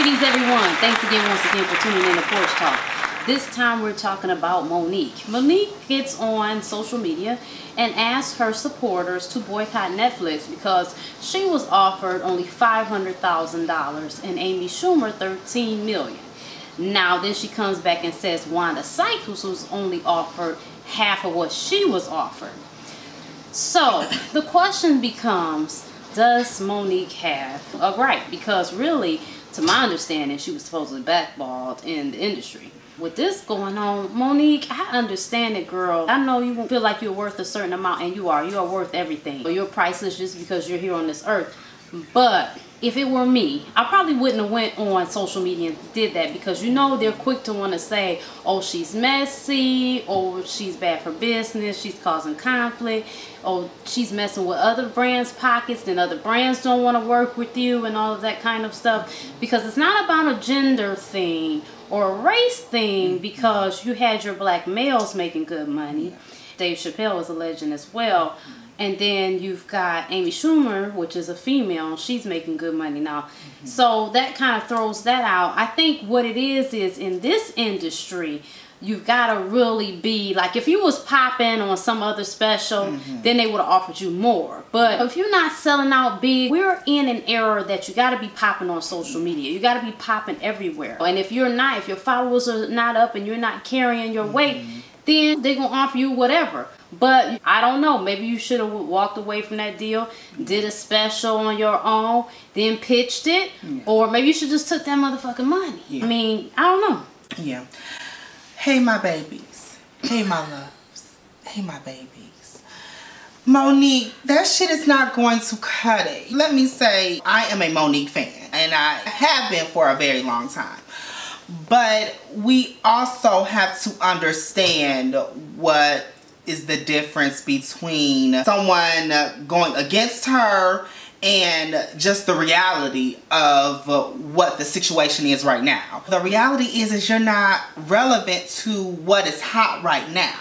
Greetings everyone. Thanks again once again for tuning in to Porch Talk. This time we're talking about Monique. Monique gets on social media and asks her supporters to boycott Netflix because she was offered only $500,000 and Amy Schumer $13 million. Now then she comes back and says Wanda Sykes was only offered half of what she was offered. So the question becomes, does Monique have a right? Because really, to my understanding, she was supposedly blackballed in the industry. With this going on, Monique, I understand it, girl. I know you won't feel like you're worth a certain amount, and you are worth everything. You're priceless just because you're here on this earth. But if it were me, I probably wouldn't have went on social media and did that, because you know they're quick to want to say, oh, she's messy, oh, she's bad for business, she's causing conflict, oh, she's messing with other brands' pockets, and other brands don't want to work with you, and all of that kind of stuff. Because it's not about a gender thing or a race thing, because you had your black males making good money. Dave Chappelle is a legend as well. And then you've got Amy Schumer, which is a female. She's making good money now. So that kind of throws that out. I think what it is in this industry, you've got to really be, like, if you was popping on some other special, then they would have offered you more. But if you're not selling out big, we're in an era that you got to be popping on social media. You got to be popping everywhere. And if you're not, if your followers are not up and you're not carrying your weight, then they're going to offer you whatever. But I don't know, maybe you should have walked away from that deal, did a special on your own, then pitched it, or maybe you should just took that motherfucking money. I mean, I don't know. Yeah. Hey, my babies. Hey, my loves. Hey, my babies. Monique, that shit is not going to cut it. Let me say, I am a Monique fan, and I have been for a very long time. But we also have to understand what is the difference between someone going against her and just the reality of what the situation is right now. The reality is you're not relevant to what is hot right now.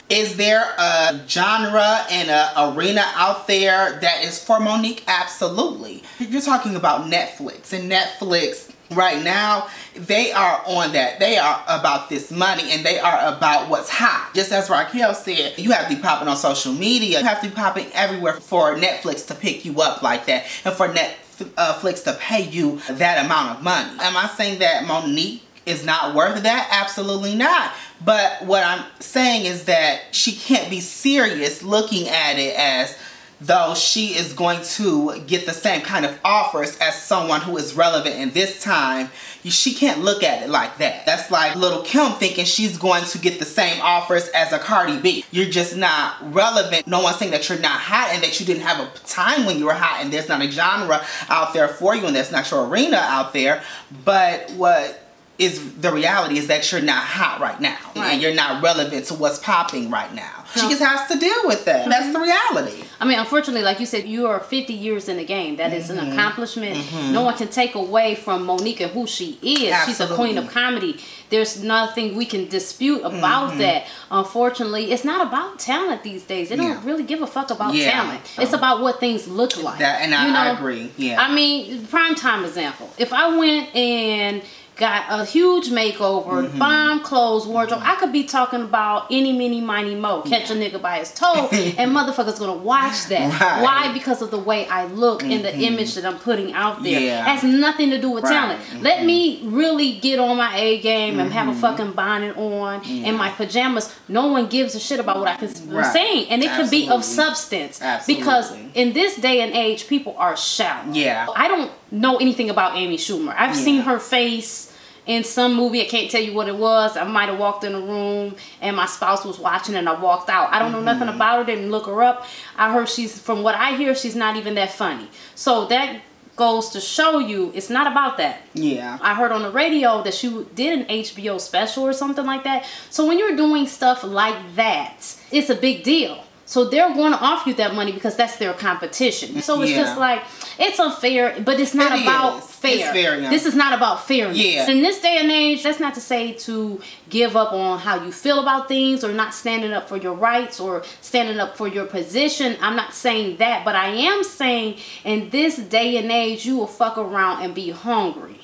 Is there a genre and an arena out there that is for Monique? Absolutely. You're talking about Netflix, and Netflix right now, they are on that. They are about this money, and they are about what's hot. Just as Raquel said, you have to be popping on social media. You have to be popping everywhere for Netflix to pick you up like that, and for Netflix to pay you that amount of money. Am I saying that Monique is not worth that? Absolutely not. But what I'm saying is that she can't be serious looking at it as though she is going to get the same kind of offers as someone who is relevant in this time. She can't look at it like that. That's like Little Kim thinking she's going to get the same offers as a Cardi B. You're just not relevant. No one's saying that you're not hot and that you didn't have a time when you were hot, and there's not a genre out there for you, and there's not your arena out there. But what is the reality is that you're not hot right now, and you're not relevant to what's popping right now. She just has to deal with that. That's the reality. I mean, unfortunately, like you said, you are 50 years in the game. That is an accomplishment. No one can take away from Monique and who she is. Absolutely. She's a queen of comedy. There's nothing we can dispute about that. Unfortunately, it's not about talent these days. They don't really give a fuck about talent. It's about what things look like. That, and I agree. Yeah. I mean, prime time example. If I went and got a huge makeover, bomb clothes, wardrobe, I could be talking about any, mini, miny, mo, catch a nigga by his toe, and motherfuckers gonna watch that. Why? Because of the way I look and the image that I'm putting out there. It has nothing to do with talent. Let me really get on my A game and have a fucking bonnet on and my pajamas. No one gives a shit about what I'm saying, and it could be of substance. Because in this day and age, people are shallow. I don't know anything about Amy Schumer. I've seen her face in some movie. I can't tell you what it was. I might have walked in a room and my spouse was watching and I walked out. I don't know nothing about her, didn't look her up. I heard from what I hear, she's not even that funny. So that goes to show you it's not about that. I heard on the radio that she did an HBO special or something like that. So when you're doing stuff like that, it's a big deal. So they're going to offer you that money because that's their competition. So it's just like, it's unfair, but it's not about fair. This is not about fairness. In this day and age, that's not to say to give up on how you feel about things or not standing up for your rights or standing up for your position. I'm not saying that, but I am saying in this day and age, you will fuck around and be hungry.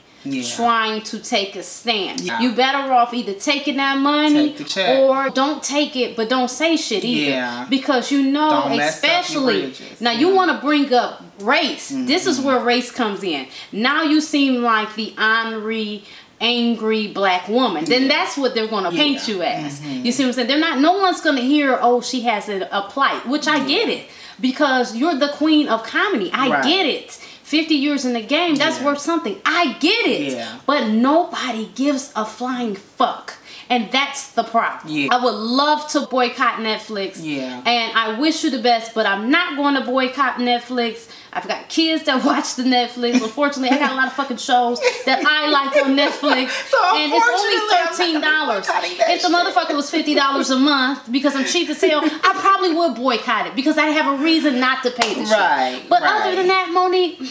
trying to take a stand. Yeah. You better off either taking that money Take the check. or don't take it, but don't say shit either. Yeah. Because you know, Don't mess up your especially bridges. now, you want to bring up race. This is where race comes in. Now you seem like the ornery, angry black woman. Then that's what they're going to paint you as. You see what I'm saying? They're not. No one's going to hear, oh, she has a plight, which I get it, because you're the queen of comedy. I get it. 50 years in the game, that's worth something. I get it. But nobody gives a flying fuck. And that's the problem. I would love to boycott Netflix. And I wish you the best, but I'm not going to boycott Netflix. I've got kids that watch the Netflix. Unfortunately, I got a lot of fucking shows that I like on Netflix. And it's only $13. If the motherfucker was $50 a month, because I'm cheap as hell, I probably would boycott it, because I have a reason not to pay the shit. But other than that, Monique,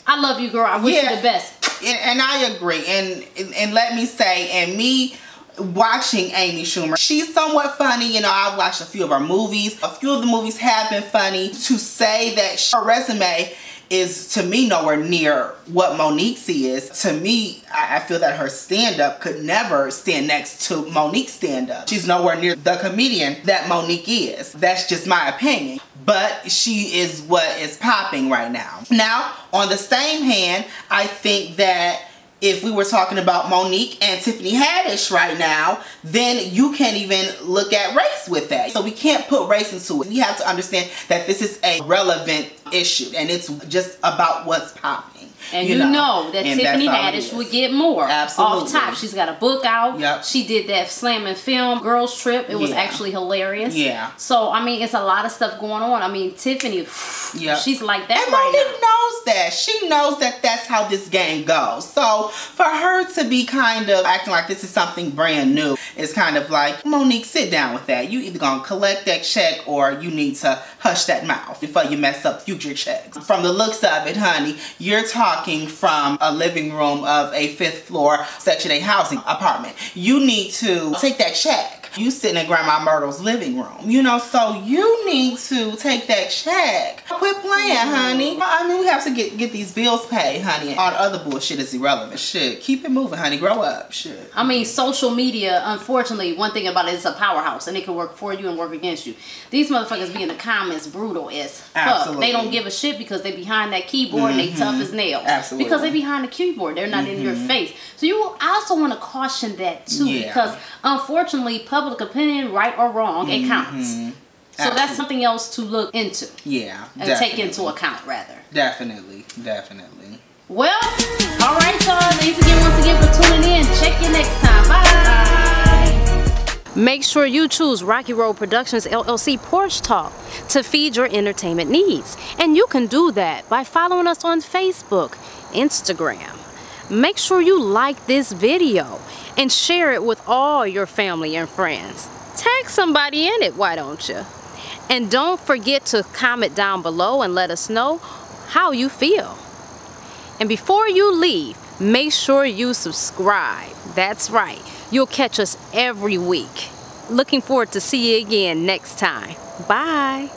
I love you, girl. I wish you the best. And I agree. And let me say, and me watching Amy Schumer, she's somewhat funny. You know, I've watched a few of her movies. A few of the movies have been funny. To say that her resume is, to me, nowhere near what Monique's is. To me, I feel that her stand-up could never stand next to Monique's stand-up. She's nowhere near the comedian that Monique is. That's just my opinion. But she is what is popping right now. Now, on the same hand, I think that if we were talking about Monique and Tiffany Haddish right now, then you can't even look at race with that. So we can't put race into it. We have to understand that this is a relevant issue, and it's just about what's popping. And you know that Tiffany Haddish would get more. Off top. She's got a book out. She did that slamming film, Girls Trip. It was actually hilarious. So, I mean, it's a lot of stuff going on. I mean, Tiffany, she's like that right now. Monique knows that. She knows that that's how this game goes. So, for her to be kind of acting like this is something brand new, it's kind of like, Monique, sit down with that. You either gonna collect that check or you need to hush that mouth before you mess up future checks. From the looks of it, honey, you're talking from a living room of a 5th floor Section 8 housing apartment. You need to take that check. You sitting in Grandma Myrtle's living room, you know, so you need to take that check. Quit playing, honey. I mean, we have to get these bills paid, honey. All the other bullshit is irrelevant. Shit, keep it moving, honey. Grow up. Shit. I mean, social media, unfortunately, one thing about it is a powerhouse, and it can work for you and work against you. These motherfuckers be in the comments brutal as fuck. They don't give a shit because they behind that keyboard and they tough as nails. Because they behind the keyboard. They're not in your face. So you also want to caution that too, because unfortunately, public opinion, right or wrong, it counts. So that's something else to look into. And take into account, rather. Definitely. Well, alright, y'all. Thanks again once again for tuning in. Check you next time. Bye. Make sure you choose Rocky Road Productions LLC Porch Talk to feed your entertainment needs. And you can do that by following us on Facebook, Instagram. Make sure you like this video and share it with all your family and friends. Tag somebody in it, why don't you? And don't forget to comment down below and let us know how you feel. And before you leave, make sure you subscribe. That's right. You'll catch us every week. Looking forward to see you again next time. Bye.